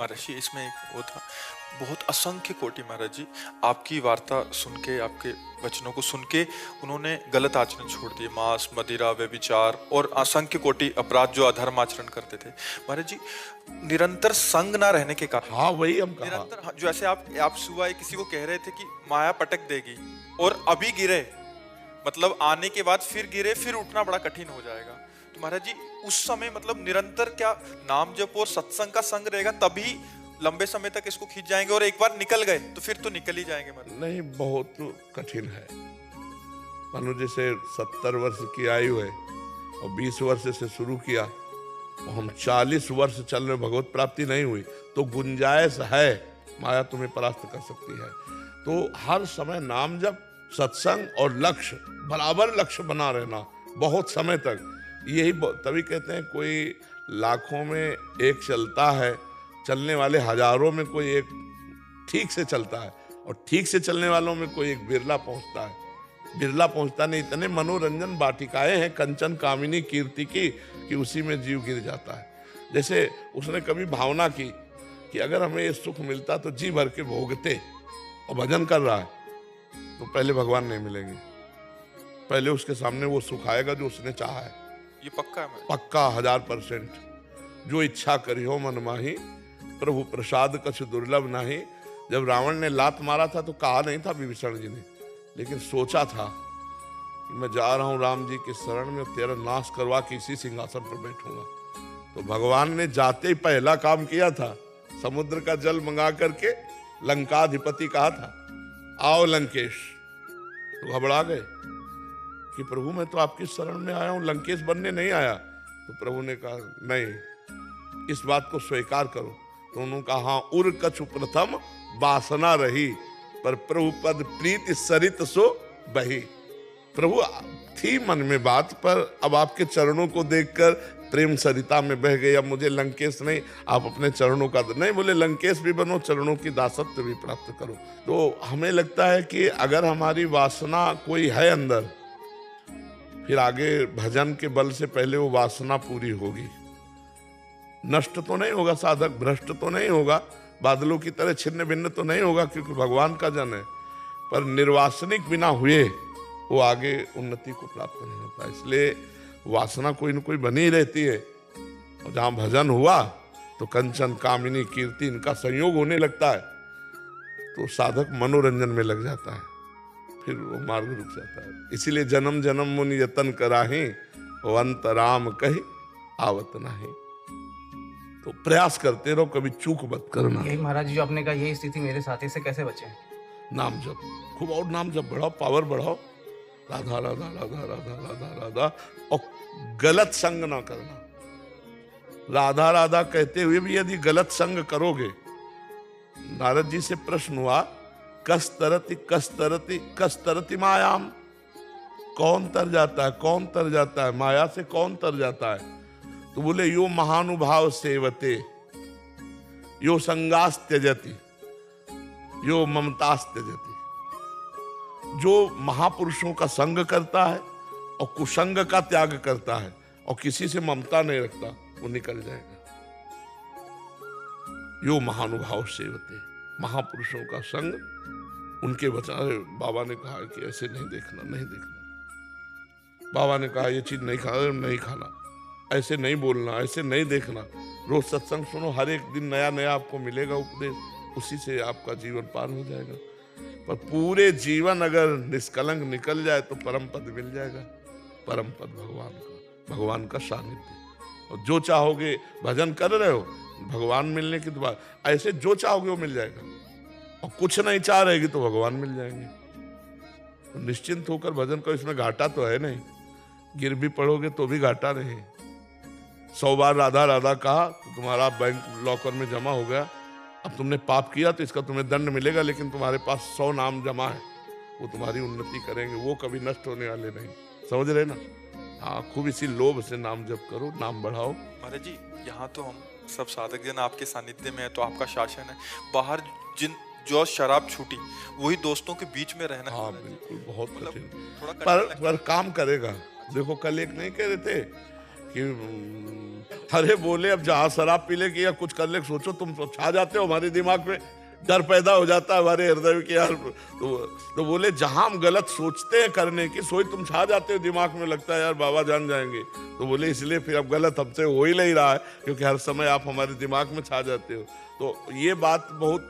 महाराज जी इसमें एक वो था, बहुत असंख्य कोटि महाराज जी आपकी वार्ता सुन के, आपके वचनों को सुन के उन्होंने गलत आचरण छोड़ दिए, मांस मदिरा व्यभिचार और असंख्य कोटि अपराध जो अधर्म आचरण करते थे महाराज जी। निरंतर संग ना रहने के कारण, हाँ वही हम कहा। निरंतर जो ऐसे आप सुबह किसी को कह रहे थे कि माया पटक देगी और अभी गिरे, मतलब आने के बाद फिर गिरे, फिर उठना बड़ा कठिन हो जाएगा। तो महाराज जी उस समय मतलब निरंतर क्या नाम जप और सत्संग का संग रहेगा, तभी लंबे समय तक इसको खींच जाएंगे, और एक बार निकल गए तो फिर तो निकल ही जाएंगे महाराज। नहीं, बहुत कठिन है। मानो जैसे 70 वर्ष की आयु है और 20 वर्ष से शुरू किया और हम 40 वर्ष चल रहे, भगवत प्राप्ति नहीं हुई, तो गुंजाइश है, माया तुम्हें परास्त कर सकती है। तो हर समय नाम जप, सत्संग और लक्ष्य, बराबर लक्ष्य बना रहना बहुत समय तक, यही तभी कहते हैं कोई लाखों में एक चलता है, चलने वाले हजारों में कोई एक ठीक से चलता है, और ठीक से चलने वालों में कोई एक बिरला पहुंचता है। बिरला पहुंचता नहीं, इतने मनोरंजन वाटिकाएं हैं कंचन कामिनी कीर्ति की कि उसी में जीव गिर जाता है। जैसे उसने कभी भावना की कि अगर हमें ये सुख मिलता तो जी भर के भोगते, और भजन कर रहा है तो पहले भगवान नहीं मिलेंगे, पहले उसके सामने वो सुख आएगा जो उसने चाहा है। ये पक्का है महाराज? पक्का 1000%। जो इच्छा करी हो मन माही, प्रभु प्रसाद कछ दुर्लभ नहीं। जब रावण ने लात मारा था तो कहा नहीं था विभीषण जी ने, लेकिन सोचा था कि मैं जा रहा हूं राम जी के शरण में, तेरा नाश करवा के इसी सिंहासन पर बैठूंगा। तो भगवान ने जाते ही पहला काम किया था, समुद्र का जल मंगा करके लंकाधिपति कहा था, आओ लंकेश। तो घबरा गए कि प्रभु मैं तो आपकी शरण में आया हूं, लंकेश बनने नहीं आया। तो प्रभु ने कहा नहीं, इस बात को स्वीकार करो। तो उन्होंने कहा हाँ, उर कछु प्रथम वासना रही, पर प्रभु पद प्रीति सरित सो बही। प्रभु थी मन में बात, पर अब आपके चरणों को देखकर प्रेम सरिता में बह गई। अब मुझे लंकेश नहीं, आप अपने चरणों का नहीं, बोले लंकेश भी बनो, चरणों की दासत्व भी प्राप्त करो। तो हमें लगता है कि अगर हमारी वासना कोई है अंदर, फिर आगे भजन के बल से पहले वो वासना पूरी होगी। नष्ट तो नहीं होगा साधक, भ्रष्ट तो नहीं होगा, बादलों की तरह छिन्न भिन्न तो नहीं होगा, क्योंकि भगवान का जन है, पर निर्वासनिक बिना हुए वो आगे उन्नति को प्राप्त नहीं होता। इसलिए वासना कोई न कोई बनी ही रहती है, और जहां भजन हुआ तो कंचन कामिनी कीर्ति इनका संयोग होने लगता है, तो साधक मनोरंजन में लग जाता है, फिर वो मार्ग रुक जाता है। इसीलिए जन्म जन्म मुनि यतन कराही, अंत राम कही आवत नहीं। तो प्रयास करते रहो, कभी चूक मत करना। यही महाराज जी जो आपने कहा, यही स्थिति मेरे साथी से कैसे बचे? नाम जप खूब, और नाम जप बढ़ाओ, पावर बढ़ाओ, राधा राधा राधा राधा राधा राधा, और गलत संग ना करना। राधा राधा कहते हुए भी यदि गलत संग करोगे, नारद जी से प्रश्न हुआ, कस तरति कस तरति कस तरति मायाम, कौन तर जाता है, कौन तर जाता है माया से, कौन तर जाता है? तो बोले यो महानुभाव सेवते, यो संगास त्यजति, यो ममतास त्यजति। जो महापुरुषों का संग करता है और कुसंग का त्याग करता है और किसी से ममता नहीं रखता, वो निकल जाएगा। यो महानुभाव सेवते, महापुरुषों का संग, उनके बचाए। बाबा ने कहा कि ऐसे नहीं देखना, नहीं देखना। बाबा ने कहा ये चीज नहीं खाना, नहीं खाना, ऐसे नहीं बोलना, ऐसे नहीं देखना। रोज सत्संग सुनो, हर एक दिन नया नया आपको मिलेगा उपदेश, उसी से आपका जीवन पार हो जाएगा। पर पूरे जीवन अगर निष्कलंक निकल जाए तो परम पद मिल जाएगा। परम पद भगवान का सानिध्य। और जो चाहोगे, भजन कर रहे हो, भगवान मिलने की बात, ऐसे जो चाहोगे वो मिल जाएगा, और कुछ नहीं चाह रहेगी तो भगवान मिल जाएंगे। तो निश्चिंत होकर भजन करो, इसमें घाटा तो है नहीं, गिर भी पड़ोगे तो भी घाटा नहीं। 100 बार राधा राधा कहा तो तुम्हारा बैंक लॉकर में जमा हो गया। अब तुमने पाप किया तो इसका तुम्हें दंड मिलेगा, लेकिन तुम्हारे पास 100 नाम जमा है, वो तुम्हारी उन्नति करेंगे, वो कभी नष्ट होने वाले नहीं। समझ रहे ना? हाँ, खूब इसी लोभ से नाम जप करो, नाम बढ़ाओ। महाराज जी यहाँ तो हम सब साधक जन आपके सानिध्य में है, तो आपका शासन है। बाहर जिन जो शराब छूटी, वही दोस्तों के बीच में रहना। हाँ बिल्कुल, बहुत मतलब कठिन, थोड़ा पर काम करेगा। देखो कल एक नहीं कह रहे थे कि अरे बोले अब जहां शराब पी ले कि या कुछ कर ले, सोचो तुम तो छा जाते हो हमारे दिमाग में, डर पैदा हो जाता है हमारे हृदय में कि यार तो बोले जहां हम गलत सोचते हैं करने की, सोई तुम छा जाते हो दिमाग में, लगता है यार बाबा जान जाएंगे। तो बोले इसलिए फिर अब गलत हमसे हो ही नहीं रहा है, क्योंकि हर समय आप हमारे दिमाग में छा जाते हो। तो ये बात बहुत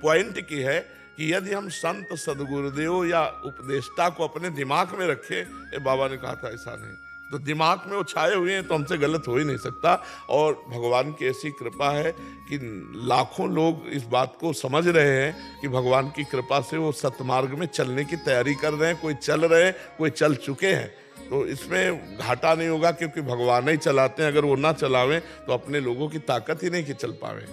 पॉइंट की है कि यदि हम संत सदगुरुदेव या उपदेष्टा को अपने दिमाग में रखें, ये बाबा ने कहा था ऐसा नहीं, तो दिमाग में वो छाए हुए हैं तो हमसे गलत हो ही नहीं सकता। और भगवान की ऐसी कृपा है कि लाखों लोग इस बात को समझ रहे हैं कि भगवान की कृपा से वो सतमार्ग में चलने की तैयारी कर रहे हैं, कोई चल रहे हैं, कोई चल चुके हैं। तो इसमें घाटा नहीं होगा, क्योंकि भगवान ही चलाते हैं, अगर वो ना चलावें तो अपने लोगों की ताकत ही नहीं कि चल पावे।